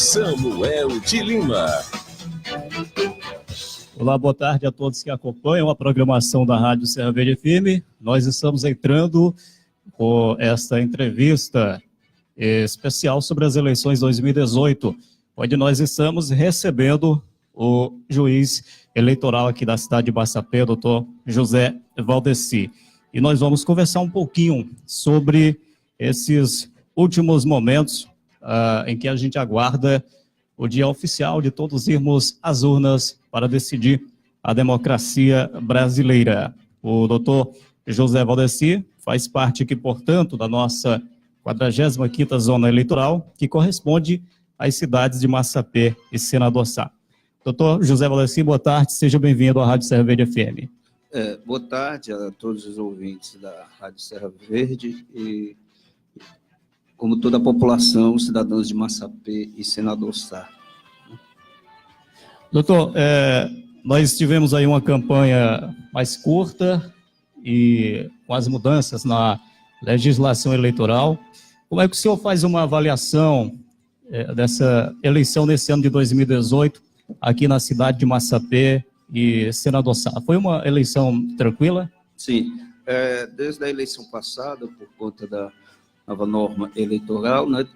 Samuel de Lima. Olá, boa tarde a todos que acompanham a programação da Rádio Serra Verde FM. Nós estamos entrando com esta entrevista especial sobre as eleições 2018, onde nós estamos recebendo o juiz eleitoral aqui da cidade de Massapê, doutor José Valdeci. E nós vamos conversar um pouquinho sobre esses últimos momentos em que a gente aguarda o dia oficial de todos irmos às urnas para decidir a democracia brasileira. O doutor José Valdeci faz parte aqui, portanto, da nossa 45ª Zona Eleitoral, que corresponde às cidades de Massapê e Senador Sá. Doutor José Valdeci, boa tarde, seja bem-vindo à Rádio Serra Verde FM. Boa tarde a todos os ouvintes da Rádio Serra Verde e, como toda a população, cidadãos de Massapê e Senador Sá. Doutor, nós tivemos aí uma campanha mais curta e com as mudanças na legislação eleitoral. Como é que o senhor faz uma avaliação dessa eleição nesse ano de 2018 aqui na cidade de Massapê e Senador Sá? Foi uma eleição tranquila? Sim, desde a eleição passada, por conta da nova norma eleitoral, né,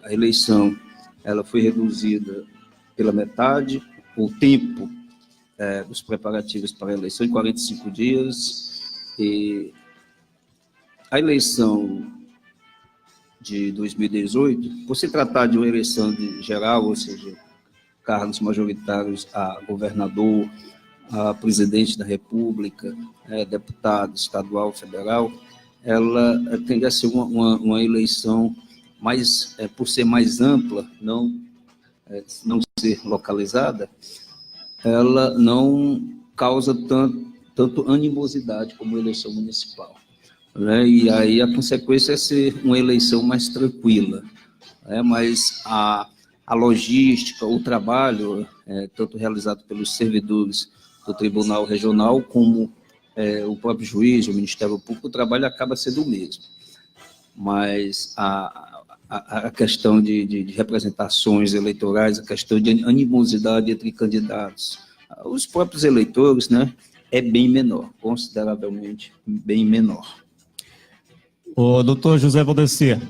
a eleição ela foi reduzida pela metade, o tempo dos preparativos para a eleição em 45 dias, e a eleição de 2018, por se tratar de uma eleição geral, ou seja, cargos majoritários a governador, a presidente da República, deputado estadual, federal, ela tende a ser uma eleição mais, por ser mais ampla, não ser localizada, ela não causa tanto animosidade como a eleição municipal, né? E aí a consequência é ser uma eleição mais tranquila, né? Mas a logística, o trabalho, tanto realizado pelos servidores do Tribunal Regional, como o próprio juiz, o Ministério Público, o trabalho acaba sendo o mesmo. Mas a questão de representações eleitorais, a questão de animosidade entre candidatos, os próprios eleitores, né, é bem menor, consideravelmente bem menor. O doutor José Valdeci,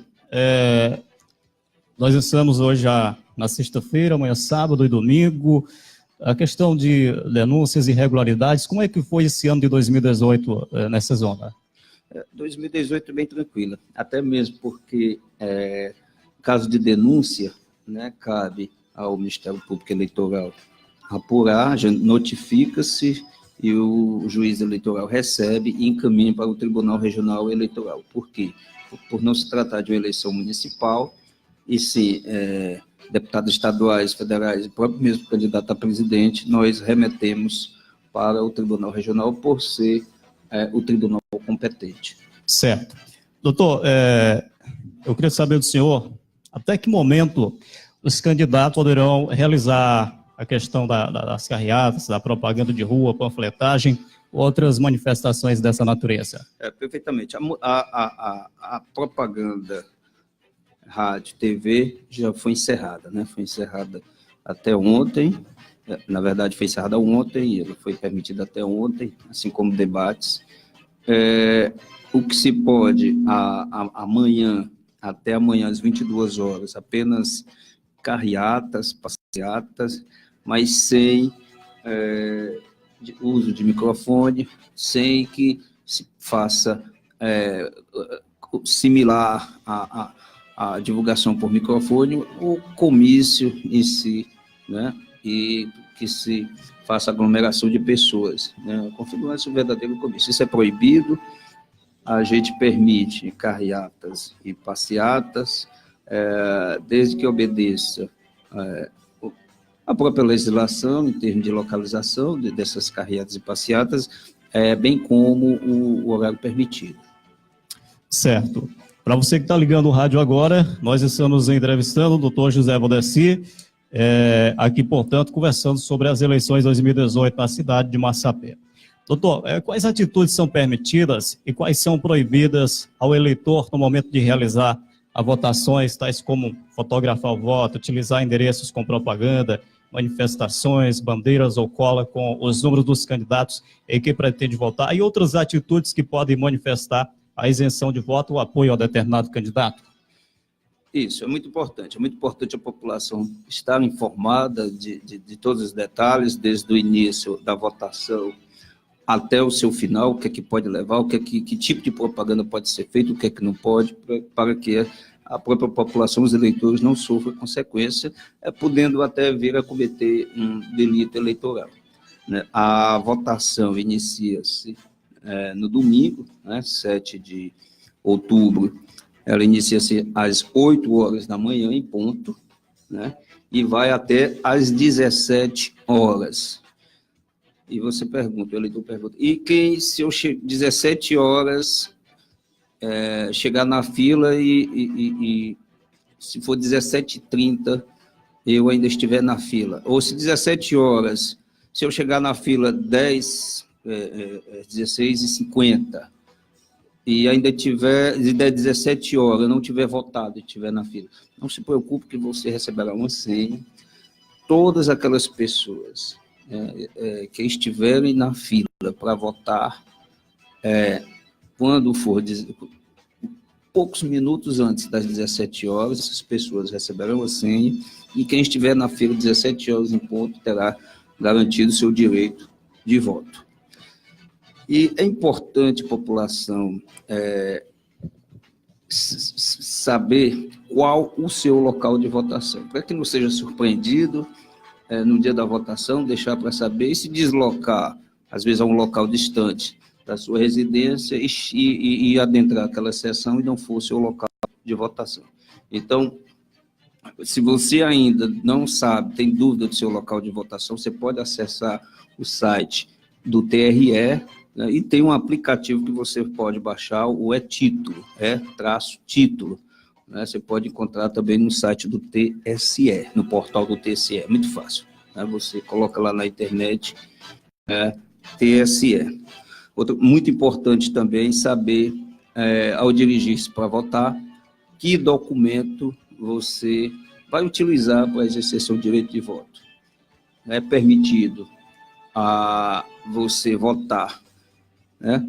nós estamos hoje já na sexta-feira, amanhã sábado e domingo. A questão de denúncias e irregularidades, como é que foi esse ano de 2018 nessa zona? 2018 bem tranquila, até mesmo porque, caso de denúncia, né, cabe ao Ministério Público Eleitoral apurar, notifica-se e o juiz eleitoral recebe e encaminha para o Tribunal Regional Eleitoral. Por quê? Por não se tratar de uma eleição municipal, e se deputados estaduais, federais, o próprio mesmo candidato a presidente, nós remetemos para o Tribunal Regional por ser o tribunal competente. Certo. Doutor, eu queria saber do senhor, até que momento os candidatos poderão realizar a questão das carreatas, da propaganda de rua, panfletagem, outras manifestações dessa natureza? Perfeitamente. A propaganda rádio, TV, já foi encerrada, né? Foi encerrada até ontem, na verdade foi encerrada ontem, ela foi permitida até ontem, assim como debates. O que se pode, amanhã, até amanhã às 22 horas, apenas carreatas, passeatas, mas sem uso de microfone, sem que se faça similar a divulgação por microfone, o comício em si, né? E que se faça aglomeração de pessoas, né? Configura-se um verdadeiro comício. Isso é proibido. A gente permite carreatas e passeatas, desde que obedeça a própria legislação em termos de localização dessas carreatas e passeatas, bem como o horário permitido. Certo. Para você que está ligando o rádio agora, nós estamos entrevistando o doutor José Valdeci, aqui, portanto, conversando sobre as eleições 2018 na cidade de Massapê. Doutor, quais atitudes são permitidas e quais são proibidas ao eleitor no momento de realizar a votações tais como fotografar o voto, utilizar endereços com propaganda, manifestações, bandeiras ou cola com os números dos candidatos em que pretende votar e outras atitudes que podem manifestar a isenção de voto ou apoio a determinado candidato? Isso, é muito importante a população estar informada de todos os detalhes, desde o início da votação até o seu final, o que é que pode levar, que tipo de propaganda pode ser feito, o que é que não pode, para que a própria população, os eleitores, não sofram consequência, podendo até vir a cometer um delito eleitoral. Né? A votação inicia-se no domingo, né, 7 de outubro, ela inicia-se às 8 horas da manhã, em ponto, né, e vai até às 17 horas. E você pergunta, o eleitor pergunta, e quem, se eu 17 horas chegar na fila e se for 17h30 eu ainda estiver na fila, ou se 17 horas, se eu chegar na fila 16h50 e ainda tiver 17 horas, eu não tiver votado e estiver na fila, não se preocupe que você receberá uma senha. Todas aquelas pessoas que estiverem na fila para votar, quando for poucos minutos antes das 17 horas, essas pessoas receberão a senha e quem estiver na fila 17 horas em ponto terá garantido seu direito de voto. E é importante a população saber qual o seu local de votação, para que não seja surpreendido no dia da votação, deixar para saber e se deslocar, às vezes, a um local distante da sua residência e adentrar aquela sessão e não for o seu local de votação. Então, se você ainda não sabe, tem dúvida do seu local de votação, você pode acessar o site do TRE, né, e tem um aplicativo que você pode baixar, o e-Título, -Título. Né, você pode encontrar também no site do TSE, no portal do TSE, é muito fácil. Né, você coloca lá na internet, TSE. Outro, muito importante também saber, ao dirigir-se para votar, que documento você vai utilizar para exercer seu direito de voto. É permitido a você votar, né?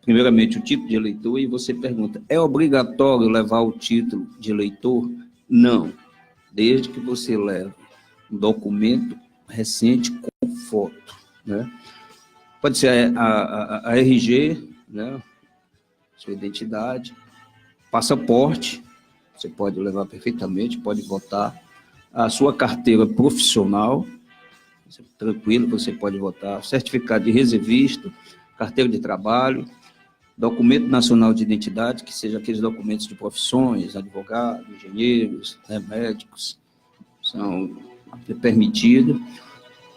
Primeiramente, o título de eleitor, e você pergunta, é obrigatório levar o título de eleitor? Não, desde que você leve um documento recente com foto, né? Pode ser a RG, né? Sua identidade, passaporte, você pode levar perfeitamente, pode votar, a sua carteira profissional, tranquilo, você pode votar, certificado de reservista, carteira de trabalho, documento nacional de identidade, que seja aqueles documentos de profissões, advogados, engenheiros, né, médicos, são permitidos,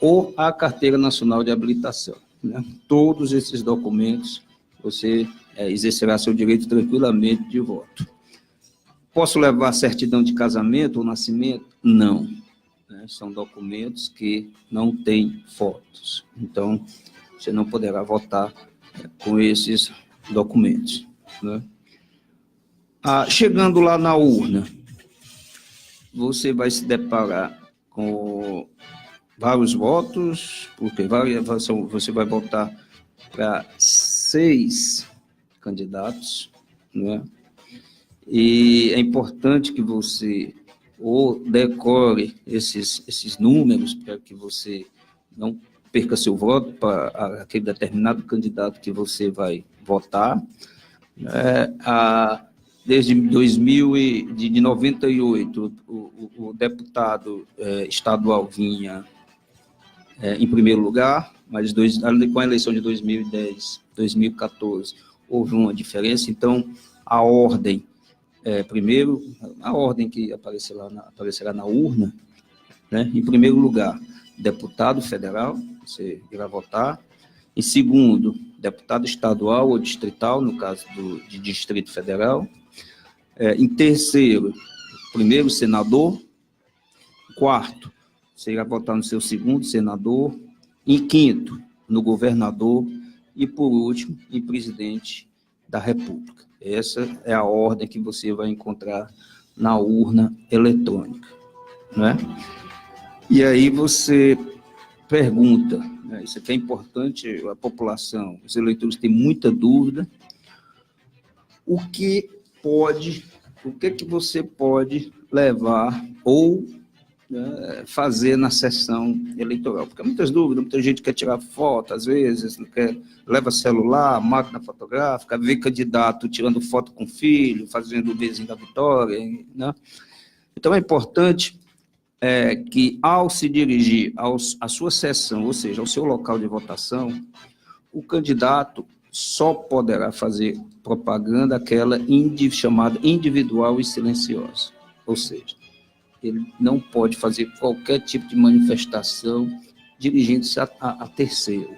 ou a carteira nacional de habilitação. Né? Todos esses documentos, você exercerá seu direito tranquilamente de voto. Posso levar certidão de casamento ou nascimento? Não. Né? São documentos que não têm fotos. Então, você não poderá votar com esses documentos. Né? Chegando lá na urna, você vai se deparar com vários votos, porque você vai votar para 6 candidatos, né? E é importante que você decore esses números para que você não perca seu voto para aquele determinado candidato que você vai votar. Desde 98, o deputado estadual vinha em primeiro lugar, mas com a eleição de 2010, 2014, houve uma diferença. Então, a ordem, primeiro, a ordem que aparecerá na urna, né? Em primeiro lugar, deputado federal, você irá votar. Em segundo, deputado estadual ou distrital, no caso de Distrito Federal. Em terceiro, primeiro, senador. Quarto, você irá votar no seu segundo senador. Em quinto, no governador. E, por último, em presidente da República. Essa é a ordem que você vai encontrar na urna eletrônica, né? E aí você pergunta, né? Isso aqui é importante, a população, os eleitores têm muita dúvida, o que você pode levar ou, né, fazer na sessão eleitoral, porque há muitas dúvidas, muita gente quer tirar foto, às vezes, leva celular, máquina fotográfica, vê candidato tirando foto com o filho, fazendo o beijinho da vitória, né? Então, é importante que, ao se dirigir à sua sessão, ou seja, ao seu local de votação, o candidato só poderá fazer propaganda aquela chamada individual e silenciosa, ou seja, ele não pode fazer qualquer tipo de manifestação dirigindo-se a terceiro.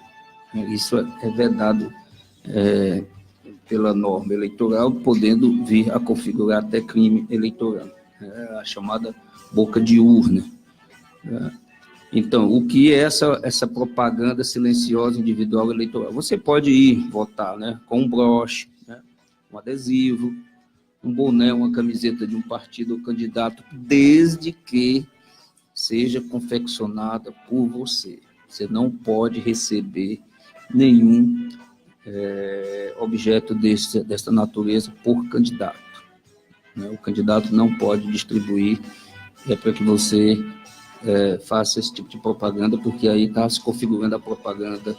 Isso é vedado pela norma eleitoral, podendo vir a configurar até crime eleitoral, a chamada boca de urna. Então, o que é essa propaganda silenciosa individual eleitoral? Você pode ir votar, né, com um broche, né, um adesivo, um boné, uma camiseta de um partido ou candidato, desde que seja confeccionada por você. Você não pode receber nenhum objeto desta natureza por candidato, né? O candidato não pode distribuir, para que você faça esse tipo de propaganda, porque aí está se configurando a propaganda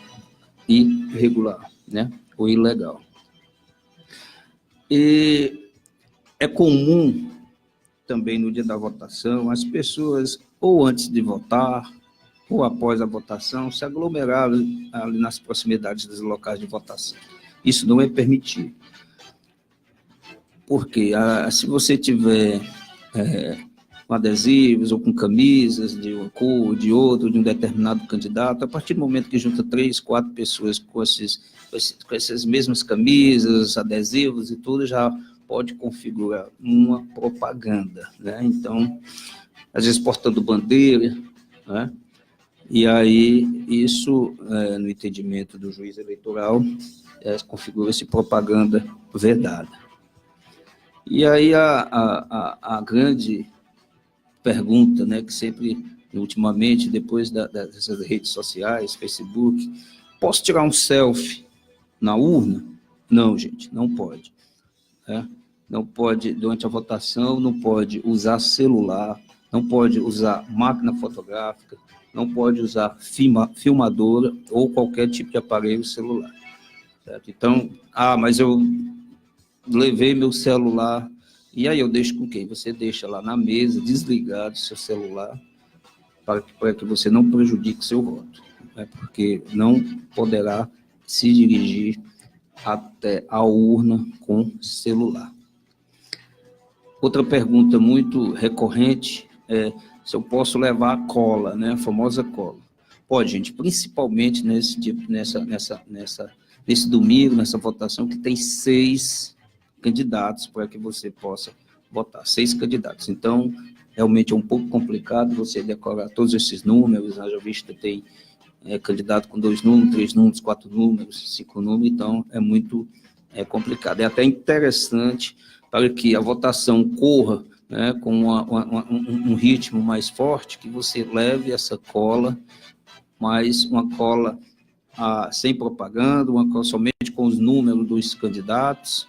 irregular, né, ou ilegal. E é comum também no dia da votação as pessoas, ou antes de votar, ou após a votação, se aglomerarem ali nas proximidades dos locais de votação. Isso não é permitido. Porque se você tiver com adesivos ou com camisas de uma cor, de outro, de um determinado candidato, a partir do momento que junta 3, 4 pessoas com essas mesmas camisas, adesivos e tudo, já pode configurar uma propaganda, né? Então, às vezes portando bandeira, né? E aí isso, no entendimento do juiz eleitoral, configura-se propaganda vedada. E aí a grande pergunta, né, que sempre, ultimamente, depois dessas redes sociais, Facebook, posso tirar um selfie na urna? Não, gente, não pode. Não pode, durante a votação, não pode usar celular, não pode usar máquina fotográfica, não pode usar filmadora ou qualquer tipo de aparelho celular. Certo? Então, mas eu levei meu celular, e aí eu deixo com quem? Você deixa lá na mesa, desligado seu celular, para que você não prejudique seu voto, né? Porque não poderá se dirigir até a urna com celular. Outra pergunta muito recorrente é se eu posso levar a cola, né, a famosa cola. Pode, gente, principalmente nesse domingo, nessa votação, que tem 6 candidatos para que você possa votar, 6 candidatos. Então, realmente é um pouco complicado você decorar todos esses números, haja vista tem candidato com 2 números, 3 números, 4 números, 5 números, então é muito complicado. É até interessante para que a votação corra, né, com um ritmo mais forte, que você leve essa cola, mas uma cola sem propaganda, uma cola somente com os números dos candidatos,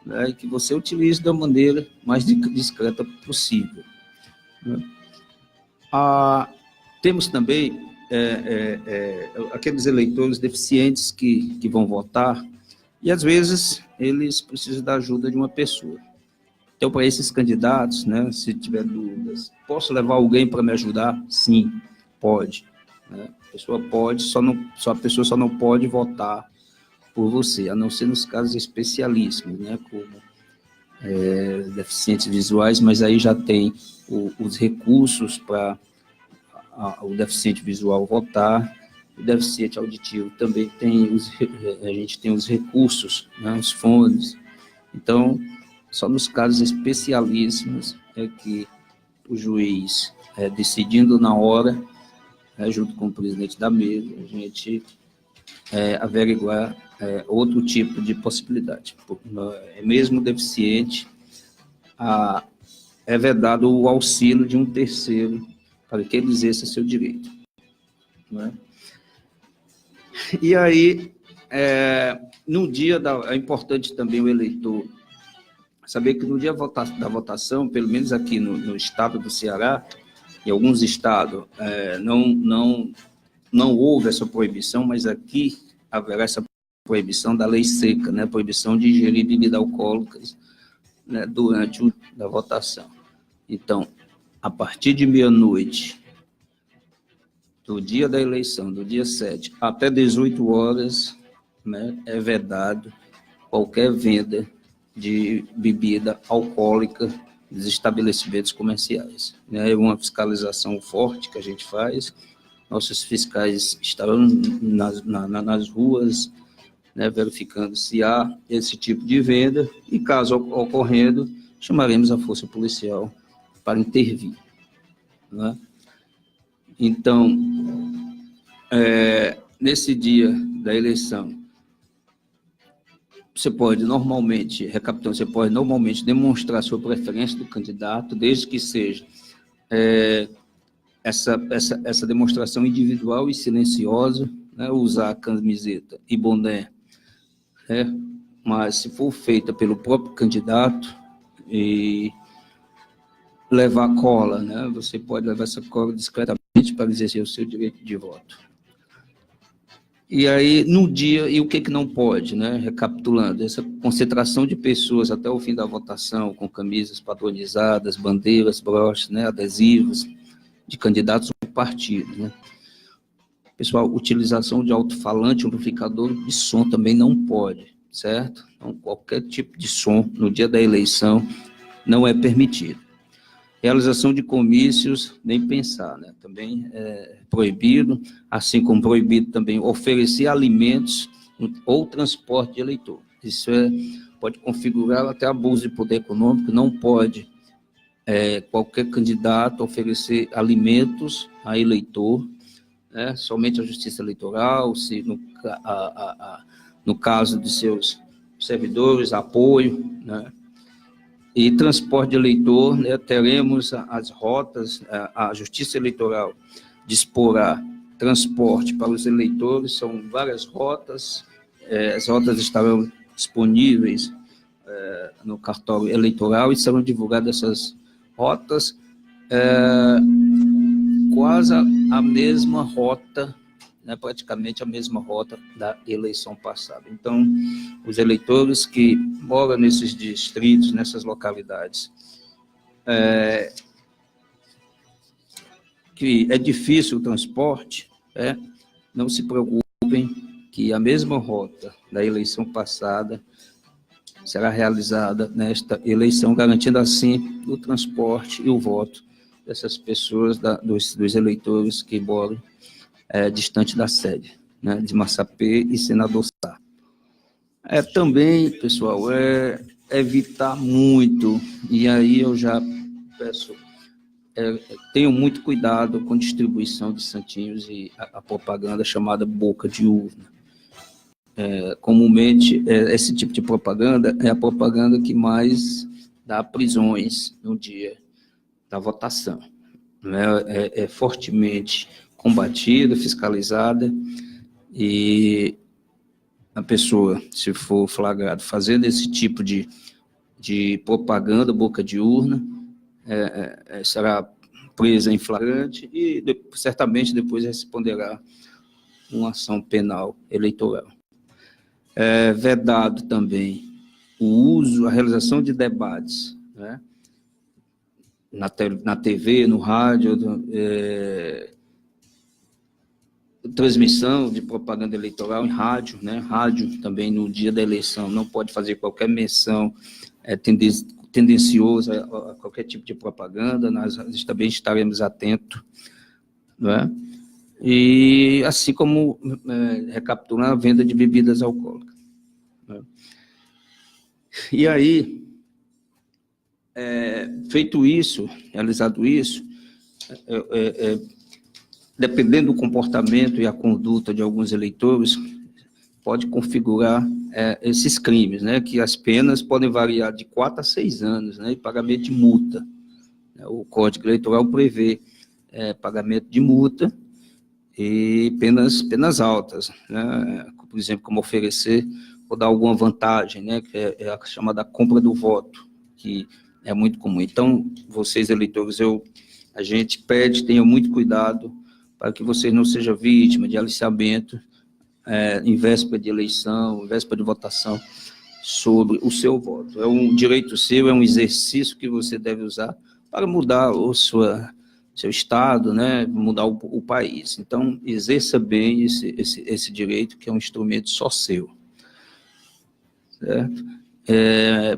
né, e que você utilize da maneira mais discreta possível. Temos também aqueles eleitores deficientes que vão votar, e às vezes eles precisam da ajuda de uma pessoa. Então, para esses candidatos, né, se tiver dúvidas, posso levar alguém para me ajudar? Sim, pode. Né? A pessoa pode, a pessoa só não pode votar por você, a não ser nos casos especialíssimos, né, como deficientes visuais, mas aí já tem os recursos para o deficiente visual votar. O deficiente auditivo também tem a gente tem os recursos, né, os fones. Então, só nos casos especialíssimos é que o juiz, decidindo na hora, junto com o presidente da mesa, a gente averiguar outro tipo de possibilidade. Mesmo deficiente, é vedado o auxílio de um terceiro para que ele exerça seu direito. Não é? E aí, no dia é importante também o eleitor saber que no dia da votação, pelo menos aqui no estado do Ceará, em alguns estados não houve essa proibição, mas aqui haverá essa proibição da lei seca, né? Proibição de ingerir bebidas alcoólicas, né, durante a votação. Então, a partir de meia-noite, do dia da eleição, do dia 7, até 18 horas, né, é vedado qualquer venda de bebida alcoólica dos estabelecimentos comerciais. É uma fiscalização forte que a gente faz. Nossos fiscais estarão nas ruas, né, verificando se há esse tipo de venda e, caso ocorrendo, chamaremos a força policial para intervir. Né? Então, nesse dia da eleição, você pode normalmente, recapitulando, você pode normalmente demonstrar sua preferência do candidato, desde que seja essa demonstração individual e silenciosa, né, usar a camiseta e boné, né, mas se for feita pelo próprio candidato e levar cola, né, você pode levar essa cola discretamente para exercer o seu direito de voto. E aí, no dia, e o que não pode, né? Recapitulando, essa concentração de pessoas até o fim da votação, com camisas padronizadas, bandeiras, broches, né, adesivos, de candidatos do partido, né? Pessoal, utilização de alto-falante, amplificador de som também não pode, certo? Então, qualquer tipo de som no dia da eleição não é permitido. Realização de comícios, nem pensar, né? Também é proibido, assim como proibido também oferecer alimentos ou transporte de eleitor. Isso pode configurar até abuso de poder econômico, não pode qualquer candidato oferecer alimentos a eleitor, né? Somente a Justiça Eleitoral, se no caso de seus servidores, apoio, né? E transporte de eleitor, né, teremos as rotas, a Justiça Eleitoral disporá transporte para os eleitores, são várias rotas, as rotas estarão disponíveis no cartório eleitoral e serão divulgadas essas rotas, quase a mesma rota, né, praticamente a mesma rota da eleição passada. Então, os eleitores que moram nesses distritos, nessas localidades, que é difícil o transporte, não se preocupem que a mesma rota da eleição passada será realizada nesta eleição, garantindo assim o transporte e o voto dessas pessoas, dos eleitores que moram distante da sede, né, de Massapê e Senador Sá. Também, pessoal, evitar muito, e aí eu já peço, tenham muito cuidado com distribuição de santinhos e a propaganda chamada boca de urna. Comumente, esse tipo de propaganda é a propaganda que mais dá prisões no dia da votação, né? É fortemente combatida, fiscalizada, e a pessoa, se for flagrado fazendo esse tipo de propaganda, boca de urna, será presa em flagrante e certamente depois responderá uma ação penal eleitoral. Vedado também o uso, a realização de debates, né, na TV, no rádio, transmissão de propaganda eleitoral em rádio, né? Rádio também no dia da eleição não pode fazer qualquer menção tendenciosa a qualquer tipo de propaganda, nós também estaremos atentos, né? E assim como recapitular a venda de bebidas alcoólicas, né? E aí, feito isso, realizado isso, dependendo do comportamento e a conduta de alguns eleitores pode configurar esses crimes, né, que as penas podem variar de 4 a 6 anos, né, e pagamento de multa. O Código Eleitoral prevê pagamento de multa e penas altas, né, por exemplo, como oferecer ou dar alguma vantagem, né, que é a chamada compra do voto, que é muito comum. Então, vocês, eleitores, a gente pede, tenham muito cuidado para que vocês não sejam vítimas de aliciamento em véspera de eleição, véspera de votação, sobre o seu voto. É um direito seu, é um exercício que você deve usar para mudar seu estado, né, mudar o país. Então, exerça bem esse direito, que é um instrumento só seu. Certo?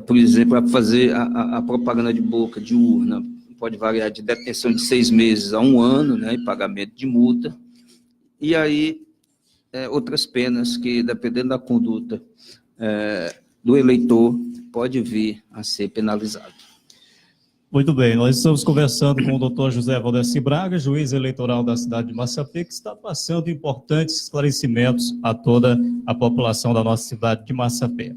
Por exemplo, para fazer a propaganda de boca, de urna, pode variar de detenção de 6 meses a 1 ano, né, e pagamento de multa. E aí, outras penas que, dependendo da conduta do eleitor, pode vir a ser penalizado. Muito bem, nós estamos conversando com o doutor José Valdeci Braga, juiz eleitoral da cidade de Massapê, que está passando importantes esclarecimentos a toda a população da nossa cidade de Massapê.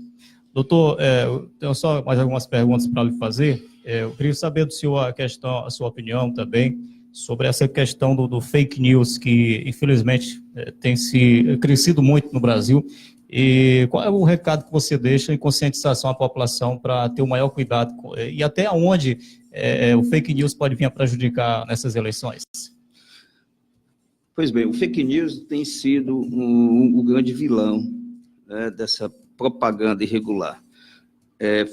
Doutor, eu tenho só mais algumas perguntas para lhe fazer. Eu queria saber do senhor a sua opinião também sobre essa questão do fake news, que infelizmente tem se crescido muito no Brasil. E qual é o recado que você deixa em conscientização à população para ter o maior cuidado e até onde o fake news pode vir a prejudicar nessas eleições? Pois bem, o fake news tem sido o grande vilão, né, dessa propaganda irregular.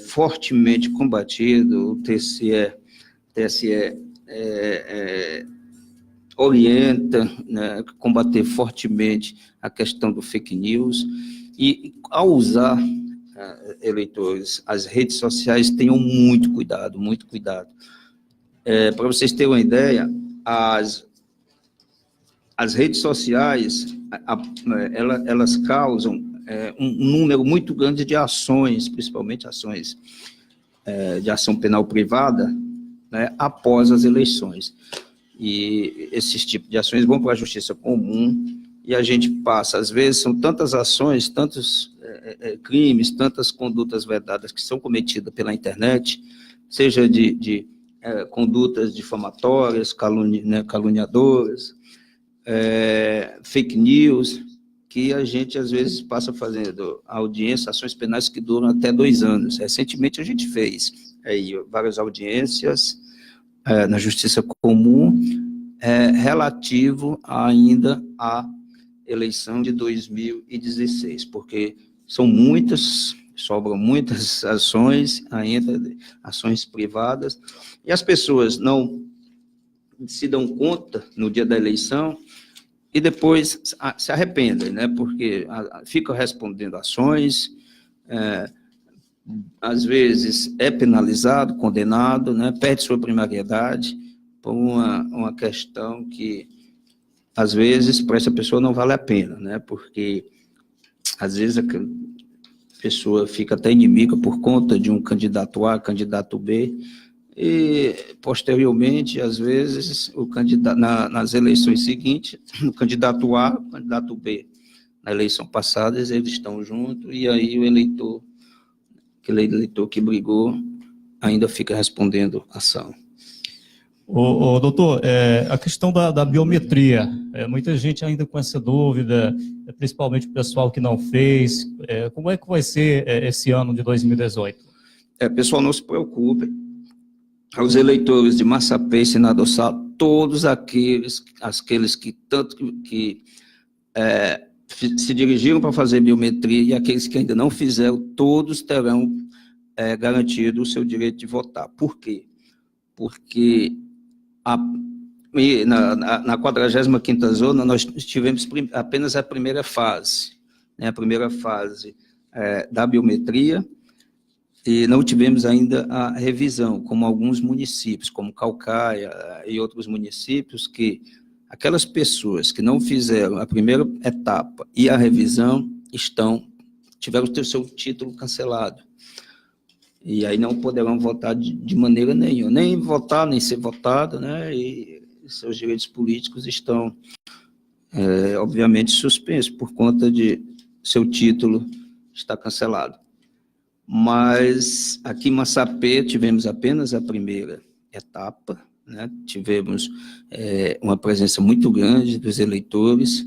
Fortemente combatido, o TSE orienta, né, combater fortemente a questão do fake news. E, ao usar, eleitores, as redes sociais, tenham muito cuidado, muito cuidado. Para vocês terem uma ideia, as redes sociais, elas causam um número muito grande de ações, principalmente ações de ação penal privada, né, após as eleições. E esses tipos de ações vão para a justiça comum, e a gente passa, às vezes, são tantas ações, tantos crimes, tantas condutas vedadas que são cometidas pela internet, seja de condutas difamatórias, caluniadoras, fake news, que a gente, às vezes, passa fazendo audiência, ações penais que duram até 2 anos. Recentemente, a gente fez várias audiências na Justiça Comum, relativo ainda à eleição de 2016, porque sobram muitas ações, ainda ações privadas, e as pessoas não se dão conta no dia da eleição e depois se arrependem, né? Porque ficam respondendo ações, às vezes é penalizado, condenado, né? Perde sua primariedade por uma questão que, às vezes, para essa pessoa não vale a pena, né? Porque, às vezes, a pessoa fica até inimiga por conta de um candidato A, candidato B, e, posteriormente, às vezes, o candidato, nas eleições seguintes, o candidato A, o candidato B, na eleição passada, eles estão juntos, e aí aquele eleitor que brigou, ainda fica respondendo ação. Doutor, a questão da biometria, muita gente ainda com essa dúvida, principalmente o pessoal que não fez, como é que vai ser esse ano de 2018? Pessoal, não se preocupe, aos eleitores de Massapê e Senador Sá, todos aqueles que se dirigiram para fazer biometria e aqueles que ainda não fizeram, todos terão garantido o seu direito de votar. Por quê? Porque na 45ª zona, nós tivemos apenas a primeira fase, né, da biometria, e não tivemos ainda a revisão, como alguns municípios, como Caucaia e outros municípios, que aquelas pessoas que não fizeram a primeira etapa e a revisão tiveram o seu título cancelado. E aí não poderão votar de maneira nenhuma, nem votar, nem ser votado, né? E seus direitos políticos estão, obviamente, suspensos por conta seu título está cancelado. Mas aqui em Massapê tivemos apenas a primeira etapa, né? Tivemos uma presença muito grande dos eleitores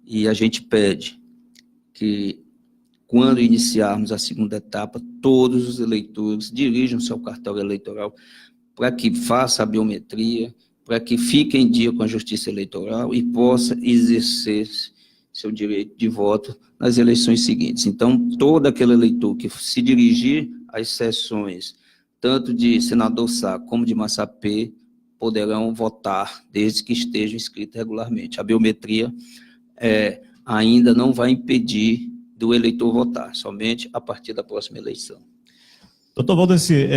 e a gente pede que, quando iniciarmos a segunda etapa, todos os eleitores dirijam-se ao cartório eleitoral para que faça a biometria, para que fique em dia com a Justiça Eleitoral e possa exercer seu direito de voto nas eleições seguintes. Então, todo aquele eleitor que se dirigir às sessões, tanto de Senador Sá como de Massapê, poderão votar, desde que estejam inscritos regularmente. A biometria ainda não vai impedir do eleitor votar, somente a partir da próxima eleição. Doutor Valdeci,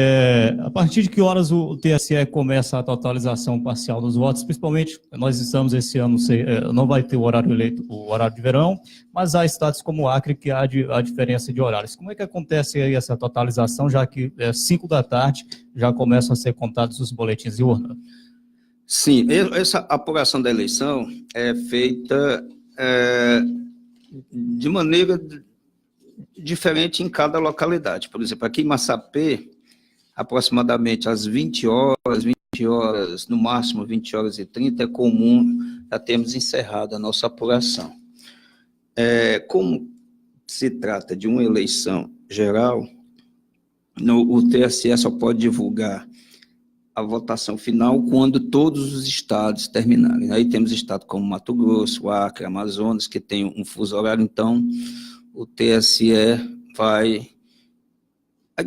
a partir de que horas o TSE começa a totalização parcial dos votos? Principalmente, nós estamos esse ano, não vai ter o horário de verão, mas há estados como o Acre que há a diferença de horários. Como é que acontece aí essa totalização, já que 5 da tarde já começam a ser contados os boletins de urna? Sim, essa apuração da eleição é feita de maneira diferente em cada localidade. Por exemplo, aqui em Massapê, aproximadamente às 20 horas, no máximo 20h30, é comum já termos encerrado a nossa apuração. Como se trata de uma eleição geral, o TSE só pode divulgar a votação final quando todos os estados terminarem. Aí temos estados como Mato Grosso, Acre, Amazonas, que tem um fuso horário, então o TSE vai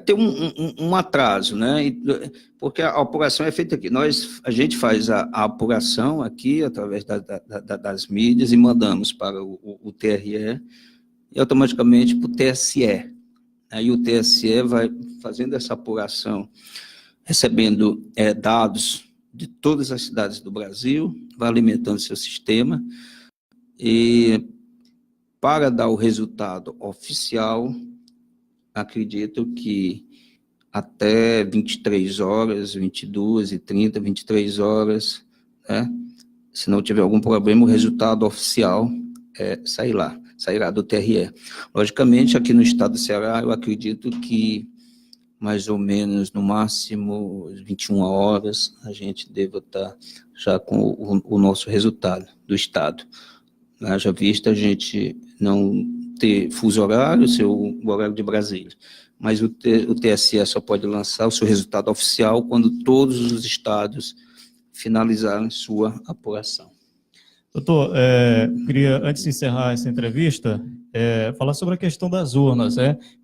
ter um atraso, né? Porque a apuração é feita aqui. A gente faz a apuração aqui, através das mídias, e mandamos para o TRE e automaticamente para o TSE. Aí o TSE vai fazendo essa apuração, recebendo dados de todas as cidades do Brasil, vai alimentando seu sistema, e para dar o resultado oficial, acredito que até 23 horas, 22h30, 23 horas, né? Se não tiver algum problema, o resultado oficial sairá do TRE. Logicamente, aqui no estado do Ceará, eu acredito que mais ou menos, no máximo, 21 horas, a gente deva estar já com o nosso resultado do estado. Haja vista a gente não ter fuso horário, o horário de Brasília, mas o TSE só pode lançar o seu resultado oficial quando todos os estados finalizarem sua apuração. Doutor, queria, antes de encerrar essa entrevista, falar sobre a questão das urnas,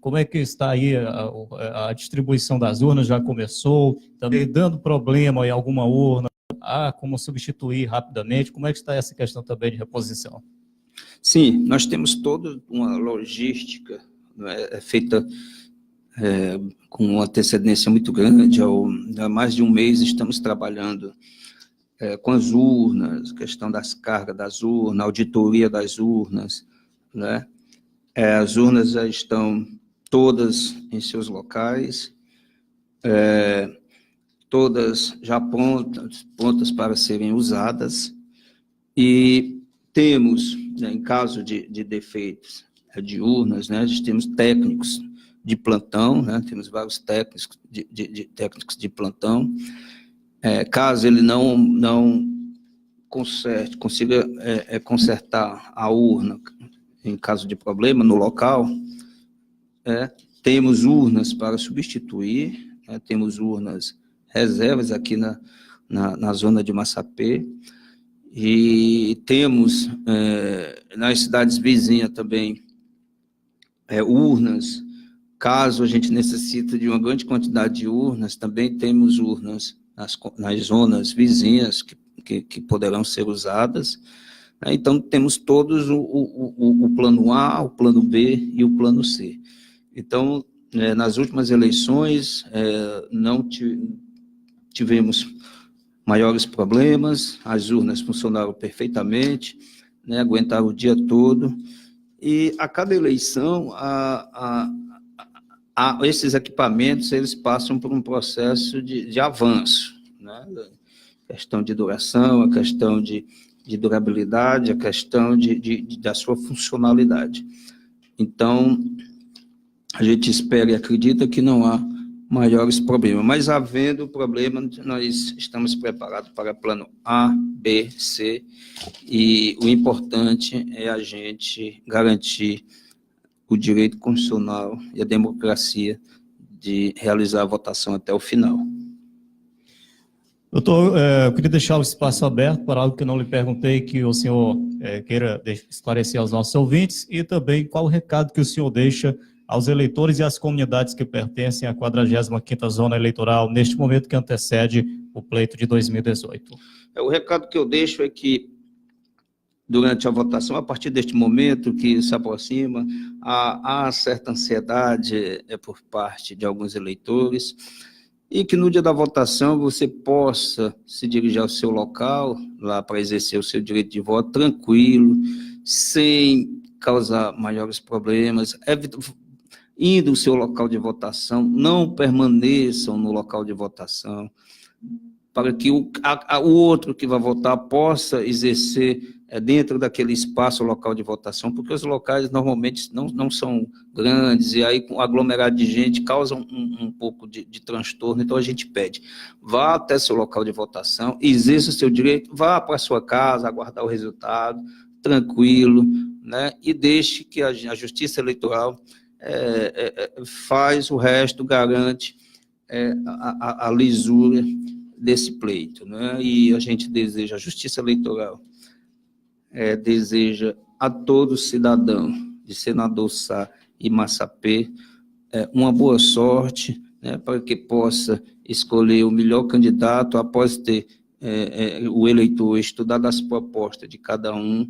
como é que está aí a distribuição das urnas, já começou, também dando problema em alguma urna, como substituir rapidamente, como é que está essa questão também de reposição? Sim, nós temos toda uma logística, né, feita com uma antecedência muito grande. Há mais de um mês estamos trabalhando com as urnas, questão das cargas das urnas, auditoria das urnas, né? As urnas já estão todas em seus locais, todas já prontas para serem usadas, e temos, né, em caso de defeitos de urnas, né, nós temos técnicos de plantão, né, temos vários técnicos técnicos de plantão. Caso ele não consiga consertar a urna em caso de problema no local, temos urnas para substituir, temos urnas reservas aqui na zona de Massapê, e temos nas cidades vizinhas também urnas. Caso a gente necessite de uma grande quantidade de urnas, também temos urnas nas zonas vizinhas que poderão ser usadas. Então, temos todos o plano A, o plano B e o plano C. Então, nas últimas eleições, não tivemos maiores problemas, as urnas funcionaram perfeitamente, né, aguentaram o dia todo, e a cada eleição, esses equipamentos, eles passam por um processo de avanço, né? A questão de duração, a questão de durabilidade, a questão da sua funcionalidade. Então, a gente espera e acredita que não há maiores problemas, mas havendo problema, nós estamos preparados para plano A, B, C, e o importante é a gente garantir o direito constitucional e a democracia de realizar a votação até o final. Doutor, eu queria deixar o espaço aberto para algo que eu não lhe perguntei, que o senhor queira esclarecer aos nossos ouvintes, e também qual o recado que o senhor deixa aos eleitores e às comunidades que pertencem à 45ª Zona Eleitoral, neste momento que antecede o pleito de 2018. O recado que eu deixo é que, durante a votação, a partir deste momento que se aproxima, há certa ansiedade por parte de alguns eleitores, e que no dia da votação você possa se dirigir ao seu local, lá para exercer o seu direito de voto, tranquilo, sem causar maiores problemas, indo ao seu local de votação, não permaneçam no local de votação, para que o outro que vai votar possa exercer dentro daquele espaço local de votação, porque os locais normalmente não são grandes, e aí com aglomerado de gente causam um pouco de transtorno. Então a gente pede, vá até seu local de votação, exerça o seu direito, vá para a sua casa aguardar o resultado, tranquilo, né? E deixe que a Justiça Eleitoral faz o resto, garante a lisura desse pleito, né? E a gente deseja, a Justiça Eleitoral deseja a todo cidadão de Senador Sá e Massapê uma boa sorte, né, para que possa escolher o melhor candidato após ter o eleitor estudado as propostas de cada um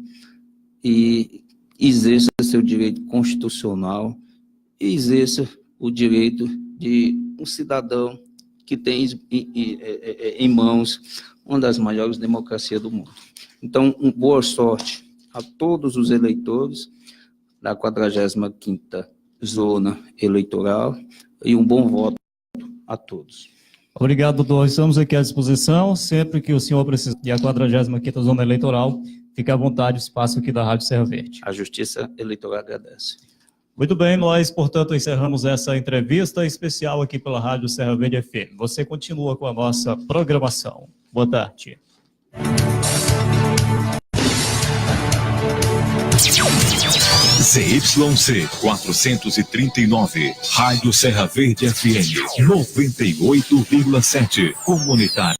e exerça seu direito constitucional e exerça o direito de um cidadão que tem em mãos uma das maiores democracias do mundo. Então, boa sorte a todos os eleitores da 45ª Zona Eleitoral e um bom voto a todos. Obrigado, doutor. Estamos aqui à disposição. Sempre que o senhor precisar de a 45ª Zona Eleitoral, fique à vontade, o espaço aqui da Rádio Serra Verde. A Justiça Eleitoral agradece. Muito bem, nós, portanto, encerramos essa entrevista especial aqui pela Rádio Serra Verde FM. Você continua com a nossa programação. Boa tarde. ZYC 439, Rádio Serra Verde FM 98,7, comunitário.